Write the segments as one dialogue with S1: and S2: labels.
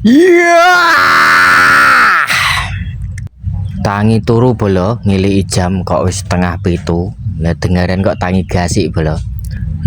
S1: Iya. Tangi turu bolo, ngiliki jam kok wis setengah pitu. Lah dengaran kok tangi gasik bolo.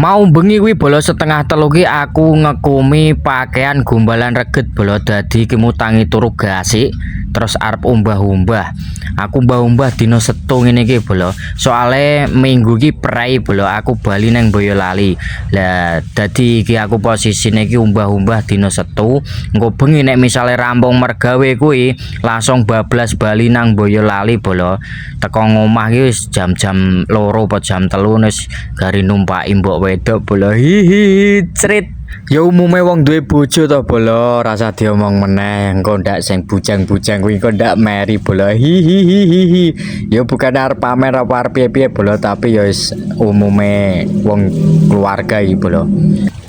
S1: Mau bengi kuwi bolo setengah telu ki aku ngekumi pakaian gombalan reget bolo, dadi ki tangi turu gasik terus arep umbah-umbah. Aku umbah-umbah dina Setu ngene iki bolo. Soale minggu ki prei bolo, aku bali nang Boyolali. Lah dadi iki aku posisine ki umbah-umbah dina Setu. Engko bengi nek misale rampung mergawe kuwi langsung bablas bali nang Boyolali bolo. Teko ngomah ki wis jam-jam 2 apa jam 3 wis gari numpaki mbok wedok bolo. Hihi crit. Ya umume wong duwe bojo to bolo, rasa diomong meneh, engko ndak sing bujang-bujang kuwi engko ndak meri bolo. Hihihihi. Ya bukan arep pamer apa arep piye-piye bolo, tapi ya wis umume wong keluarga iki bolo.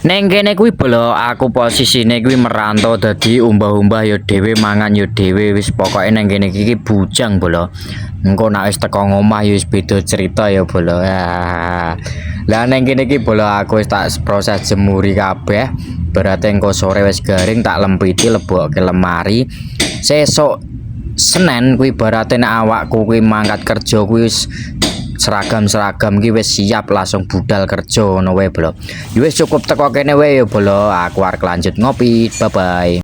S1: Neng kene kuwi bolo, aku posisine kuwi merantau dadi umbah-umbah ya dhewe mangan ya dhewe, wis pokoke neng kene iki bujang bolo. Engko nek wis teko ngomah ya wis beda cerita ya bolo. Lah neng kene iki bolo aku wis tak proses jemuri kabeh. Berarti engko sore wis garing tak lempiti lebokke lemari. Sesuk Senin kuwi berarti nek awakku kuwi mangkat kerja kuwi wis seragam-seragam ki wis siap langsung budal kerja ngono wae bolo. Ya wis cukup teko kene wae ya bolo. Aku arep lanjut ngopi. Bye bye.